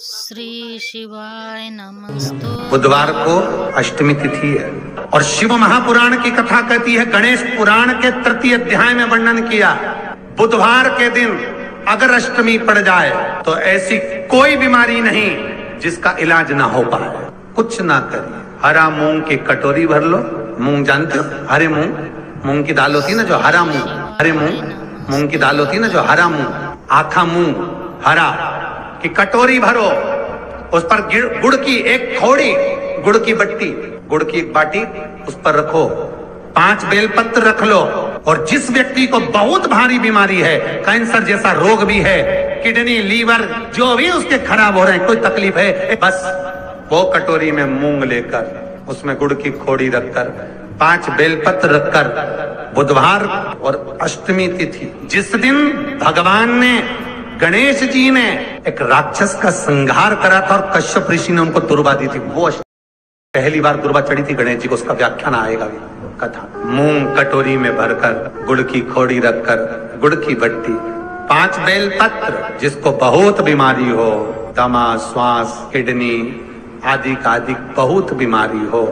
श्री शिवाय नमस्तु। बुधवार को अष्टमी तिथि है और शिव महापुराण की कथा कहती है, गणेश पुराण के तृतीय अध्याय में वर्णन किया, बुधवार के दिन अगर अष्टमी पड़ जाए तो ऐसी कोई बीमारी नहीं जिसका इलाज ना हो पाए। कुछ ना करिए, हरा मूंग की कटोरी भर लो। मूंग जानते हो, हरे मूंग, मूंग की दाल होती है ना जो हरा मूंग, हरे मूंग की दाल होती है ना जो हरा मूंग, आखा मूंग हरा की कटोरी भरो, उस पर गुड़ की एक थोड़ी, गुड़ की बट्टी, गुड़ की एक बाटी उस पर रखो, 5 बेलपत्र रख लो। और जिस व्यक्ति को बहुत भारी बीमारी है, कैंसर जैसा रोग भी है, किडनी लीवर जो भी उसके खराब हो रहे हैं, कोई तकलीफ है, बस वो कटोरी में मूंग लेकर उसमें गुड़ की खोड़ी रखकर 5 बेलपत्र रखकर, बुधवार और अष्टमी तिथि जिस दिन भगवान ने, गणेश जी ने एक राक्षस का संहार करा था और कश्यप ऋषि ने उनको दुर्वा दी थी, वो पहली बार दुर्वा चढ़ी थी गणेश जी को, उसका व्याख्यान आएगा कथा। मूंग कटोरी में भरकर, गुड़ की खोड़ी रखकर, गुड़ की बट्टी, 5 बेलपत्र, जिसको बहुत बीमारी हो, दमा, श्वास, किडनी आदि का आदि बहुत बीमारी हो,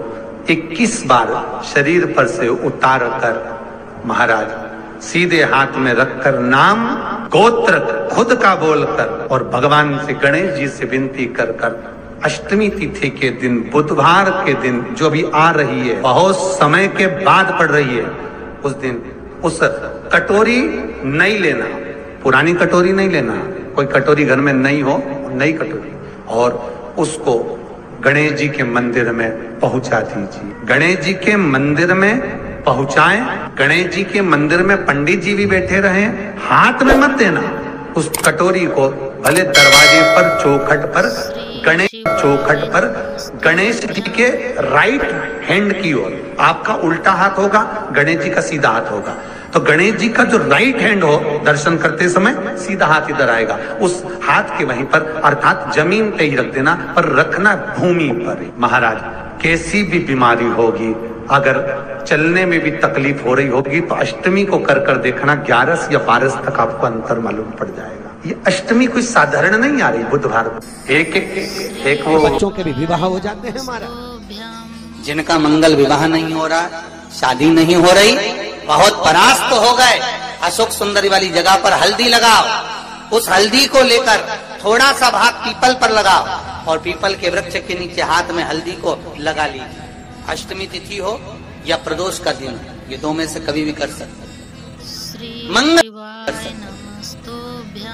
21 बार शरीर पर से उतार कर महाराज सीधे हाथ में रखकर नाम गोत्र खुद का बोलकर और भगवान से, गणेश जी से विनती कर कर अष्टमी तिथि के दिन, बुधवार के दिन जो भी आ रही है, बहुत समय के बाद पड़ रही है, उस दिन उस कटोरी नहीं लेना, पुरानी कटोरी नहीं लेना, कोई कटोरी घर में नहीं हो, नई कटोरी, और उसको गणेश जी के मंदिर में पहुंचा दीजिए। गणेश जी के मंदिर में पहुंचाएं, गणेश जी के मंदिर में पंडित जी भी बैठे रहे, हाथ में मत देना उस कटोरी को, भले दरवाजे पर चौखट पर, गणेश चौखट पर गणेश जी के राइट हैंड की ओर, आपका उल्टा हाथ होगा, गणेश जी का सीधा हाथ होगा, तो गणेश जी का जो राइट हैंड हो, दर्शन करते समय सीधा हाथ इधर आएगा, उस हाथ के वहीं पर, अर्थात जमीन पे ही रख देना, पर रखना भूमि पर। महाराज कैसी भी बीमारी होगी, अगर चलने में भी तकलीफ हो रही होगी तो अष्टमी को कर कर देखना, 11 या 12 तक आपको अंतर मालूम पड़ जाएगा। ये अष्टमी कोई साधारण नहीं आ रही, बुधवार एक वो बच्चों के भी विवाह हो जाते हैं हमारा, जिनका मंगल विवाह नहीं हो रहा, शादी नहीं हो रही, बहुत परास्त हो गए, अशोक सुंदरी वाली जगह पर हल्दी लगाओ, उस हल्दी को लेकर थोड़ा सा भाग पीपल पर लगाओ और पीपल के वृक्ष के नीचे हाथ में हल्दी को लगा लीजिए। अष्टमी तिथि हो या प्रदोष का दिन, ये 2 में से कभी भी कर सकते।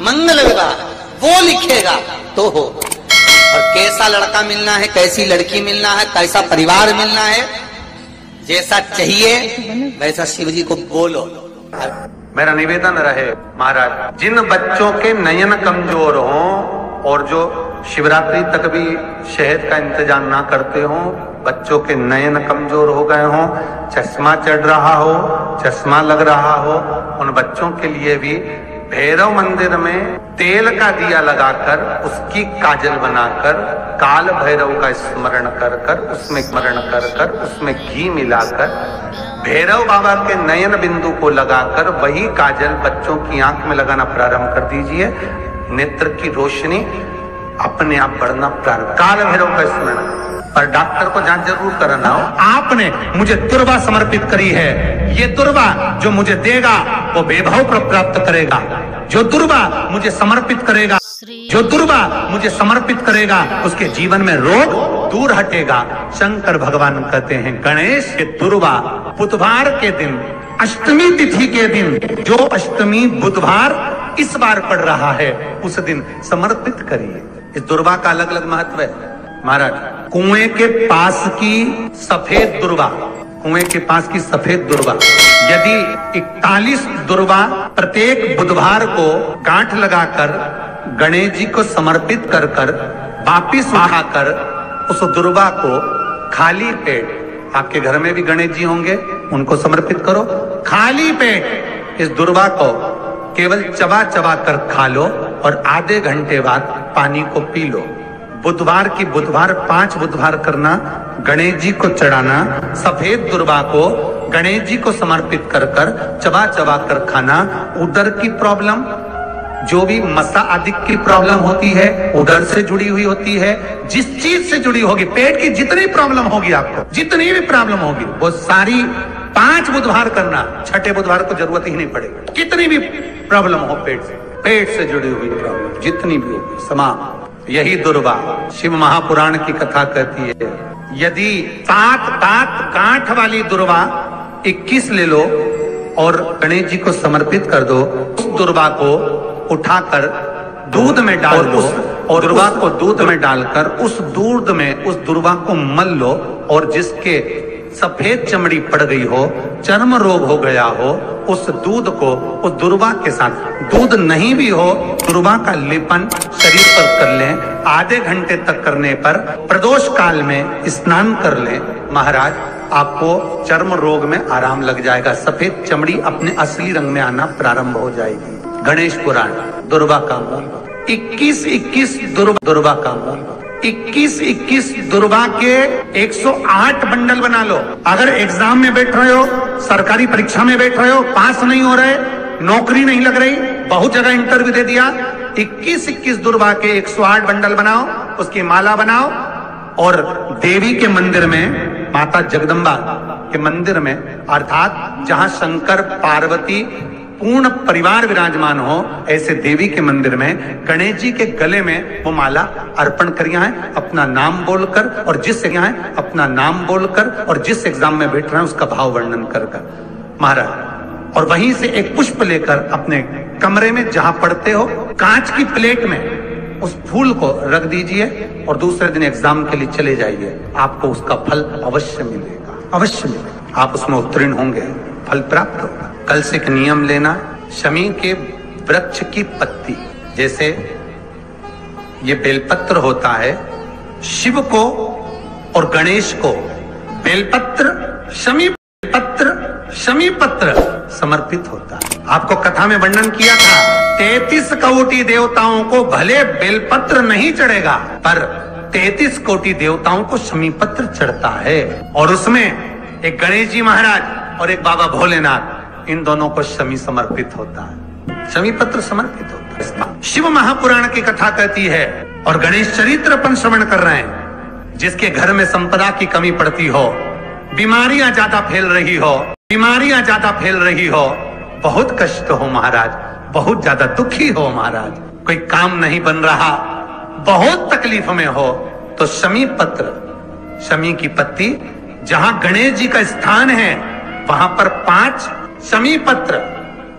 मंगल विवाह वो लिखेगा तो हो, और कैसा लड़का मिलना है, कैसी लड़की मिलना है, कैसा परिवार मिलना है, जैसा चाहिए वैसा शिव जी को बोलो। मेरा निवेदन रहे महाराज, जिन बच्चों के नयन कमजोर हों और जो शिवरात्रि तक भी शहद का इंतजाम ना करते हों, बच्चों के नयन कमजोर हो गए हों, चश्मा चढ़ रहा हो, चश्मा लग रहा हो, उन बच्चों के लिए भी भैरव मंदिर में तेल का दिया लगाकर, उसकी काजल बनाकर, काल भैरव का स्मरण कर कर, उसमें स्मरण कर कर, उसमें घी मिलाकर, भैरव बाबा के नयन बिंदु को लगाकर वही काजल बच्चों की आंख में लगाना प्रारंभ कर दीजिए। नेत्र की रोशनी अपने आप बढ़ना प्रारंभ, काल भैरव का स्मरण। पर डॉक्टर को जांच जरूर कराना हो, आपने मुझे दुर्वा समर्पित करी है, ये दुर्वा जो मुझे देगा वो वैभव प्राप्त करेगा, जो दुर्वा मुझे समर्पित करेगा, जो दुर्वा मुझे समर्पित करेगा, उसके जीवन में रोग दूर हटेगा। शंकर भगवान कहते हैं, गणेश के दुर्वा बुधवार के दिन, अष्टमी तिथि के दिन, जो अष्टमी बुधवार इस बार पड़ रहा है, उस दिन समर्पित करिए। इस दुर्वा का अलग अलग महत्व है महाराज। कुएं के पास की सफेद दुर्वा, कुएं के पास की सफेद दुर्वा, यदि 41 दुर्वा प्रत्येक बुधवार को गांठ लगाकर गणेश जी को समर्पित कर कर वापिस उठाकर उस दुर्वा को खाली पेट, आपके घर में भी गणेश जी होंगे, उनको समर्पित करो, खाली पेट इस दुर्वा को केवल चबा चबा कर खा लो और आधे घंटे बाद पानी को पी लो। बुधवार की बुधवार 5 बुधवार करना, गणेश जी को चढ़ाना, सफेद दुर्वा को गणेश जी को समर्पित कर कर चबा चबा कर खाना। उदर की प्रॉब्लम, जो भी मसा आदि की प्रॉब्लम होती है, उदर से जुड़ी हुई होती है, जिस चीज से जुड़ी होगी, पेट की जितनी प्रॉब्लम होगी, आपको जितनी भी प्रॉब्लम होगी, वो सारी 5 बुधवार करना, छठे बुधवार को जरूरत ही नहीं पड़ेगी। कितनी भी प्रॉब्लम हो पेट से जुड़ी हुई प्रॉब्लम जितनी भी होगी समाप्त। यही दुर्वा शिव महापुराण की कथा कहती है। यदि 7 दांत गांठ वाली दुर्वा 21 ले लो और गणेश जी को समर्पित कर दो, उस दुर्वा को उठाकर दूध में डाल दो और दुर्वा को दूध में डालकर उस दूध में उस दुर्वा को मल लो, और जिसके सफेद चमड़ी पड़ गई हो, चर्म रोग हो गया हो, उस दूध को उस दुर्वा के साथ, दूध नहीं भी हो, दुर्वा का लेपन शरीर पर कर लें। आधे घंटे तक करने पर प्रदोष काल में स्नान कर लें। महाराज, आपको चर्म रोग में आराम लग जाएगा, सफेद चमड़ी अपने असली रंग में आना प्रारंभ हो जाएगी। गणेश पुराण दुर्वा का मूल 21 दुर्वा का मूल 21 दुर्वा के 108 बंडल बना लो। अगर एग्जाम में बैठ रहे हो, सरकारी परीक्षा में बैठ रहे हो, पास नहीं हो रहे, नौकरी नहीं लग रही, बहुत जगह इंटरव्यू दे दिया, 21 दुर्वा के 108 बंडल बनाओ, उसकी माला बनाओ और देवी के मंदिर में, माता जगदम्बा के मंदिर में, अर्थात जहां शंकर पार्वती पूर्ण परिवार विराजमान हो, ऐसे देवी के मंदिर में गणेश जी के गले में वो माला अर्पण करिया है, अपना नाम बोलकर, और जिस अपना नाम बोलकर और जिस एग्जाम में बैठ रहे हैं उसका भाव वर्णन कर महाराज, और वहीं से एक पुष्प लेकर अपने कमरे में जहां पढ़ते हो, कांच की प्लेट में उस फूल को रख दीजिए और दूसरे दिन एग्जाम के लिए चले जाइए। आपको उसका फल अवश्य मिलेगा, अवश्य मिलेगा। आप उसमें उत्तीर्ण होंगे, फल प्राप्त होगा। कल से एक नियम लेना, शमी के वृक्ष की पत्ती, जैसे ये बेलपत्र होता है, शिव को और गणेश को बेलपत्र, शमी पत्र समर्पित होता है। आपको कथा में वर्णन किया था, 33 कोटि देवताओं को भले बेलपत्र नहीं चढ़ेगा, पर 33 कोटि देवताओं को शमी पत्र चढ़ता है, और उसमें एक गणेश जी महाराज और एक बाबा भोलेनाथ, इन दोनों को शमी समर्पित होता है, शमी पत्र समर्पित होता है। शिव महापुराण की कथा कहती है, और गणेश चरित्र अपन श्रवण कर रहे हैं। जिसके घर में संपदा की कमी पड़ती हो, बीमारियां ज्यादा फैल रही हो, बहुत कष्ट हो महाराज, बहुत ज्यादा दुखी हो महाराज, कोई काम नहीं बन रहा, बहुत तकलीफ में हो, तो शमी पत्र, शमी की पत्ती, जहां गणेश जी का स्थान है वहां पर 5 शमी पत्र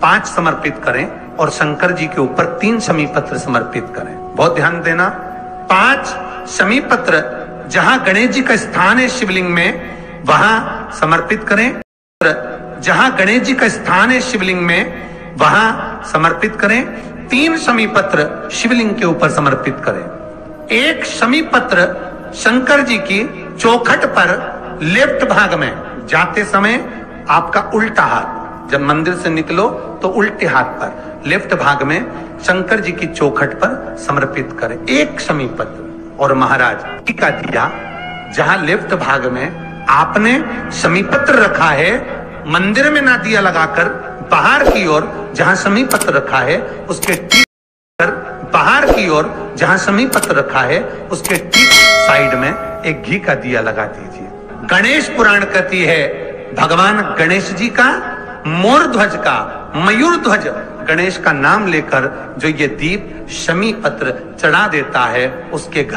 5 समर्पित करें, और शंकर जी के ऊपर 3 शमी पत्र समर्पित करें। बहुत ध्यान देना, 5 शमी पत्र जहां गणेश जी का स्थान है शिवलिंग में, वहां समर्पित करें। जहां गणेश जी का स्थान है शिवलिंग में, वहां समर्पित करें। 3 शमी पत्र शिवलिंग के ऊपर समर्पित करें। 1 शमी पत्र शंकर जी की चौखट पर लेफ्ट भाग में, जाते समय आपका उल्टा हाथ, जब मंदिर से निकलो तो उल्टे हाथ पर लेफ्ट भाग में शंकर जी की चौखट पर समर्पित करें 1 शमी पत्र। और महाराज टीका दिया, जहां लेफ्ट भाग में आपने शमी पत्र रखा है, मंदिर में ना दिया लगाकर बाहर की ओर जहां शमी पत्र रखा है उसके ठीक बाहर की ओर जहां शमी पत्र रखा है उसके ठीक साइड में एक घी का दिया लगा दीजिए। गणेश पुराण कहती है, भगवान गणेश जी का, मोर ध्वज का, मयूर ध्वज गणेश का नाम लेकर जो ये दीप शमी पत्र चढ़ा देता है, उसके घर